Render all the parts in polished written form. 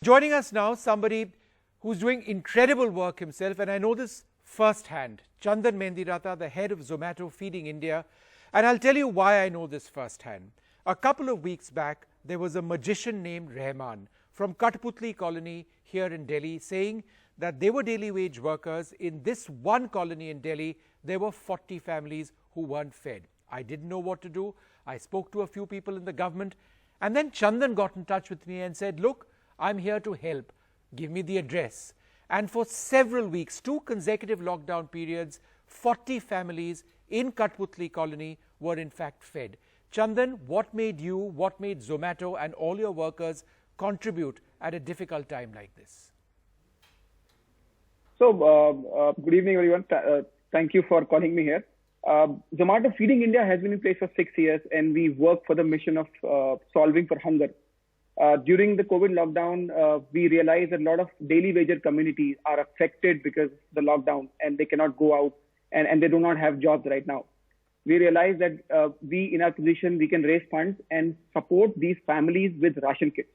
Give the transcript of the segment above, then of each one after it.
Joining us now, somebody who's doing incredible work himself, and I know this firsthand, Chandan Mendiratta, the head of Zomato Feeding India. And I'll tell you why I know this firsthand. A couple of weeks back, there was a magician named Rahman from Katputli colony here in Delhi saying that they were daily wage workers. In this one colony in Delhi, there were 40 families who weren't fed. I didn't know what to do. I spoke to a few people in the government, and then Chandan got in touch with me and said, look, I'm here to help. Give me the address. And for several weeks, 2 consecutive lockdown periods, 40 families in Katputli colony were in fact fed. Chandan, what made you, what made Zomato and all your workers contribute at a difficult time like this? So, good evening, everyone. Thank you for calling me here. Zomato Feeding India has been in place for 6 years, and we work for the mission of solving for hunger. During the COVID lockdown, we realized that a lot of daily wager communities are affected because of the lockdown, and they cannot go out and they do not have jobs right now. We realized that we, in our position, we can raise funds and support these families with ration kits.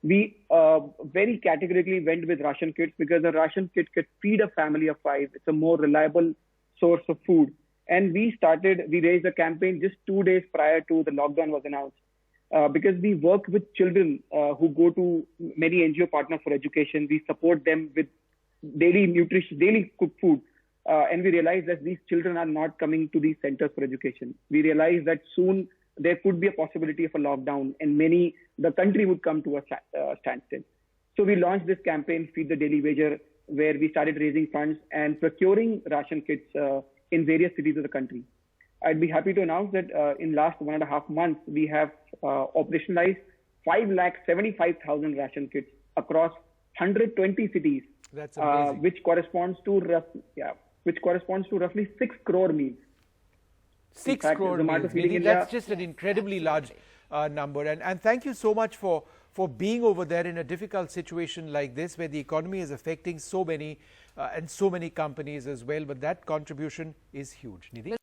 We very categorically went with ration kits because a ration kit could feed a family of 5. It's a more reliable source of food. And we raised a campaign just 2 days prior to the lockdown was announced. Because we work with children who go to many NGO partners for education. We support them with daily cooked food. And we realize that these children are not coming to these centers for education. We realize that soon there could be a possibility of a lockdown, and the country would come to a standstill. So we launched this campaign, Feed the Daily Wager, where we started raising funds and procuring ration kits in various cities of the country. I'd be happy to announce that in last 1.5 months, we have operationalized 5,75,000 ration kits across 120 cities. That's amazing. Which corresponds to roughly 6 crore meals. 6 crore meals. That's just an incredibly large number. And thank you so much for being over there in a difficult situation like this, where the economy is affecting so many and so many companies as well. But that contribution is huge. Nidhi?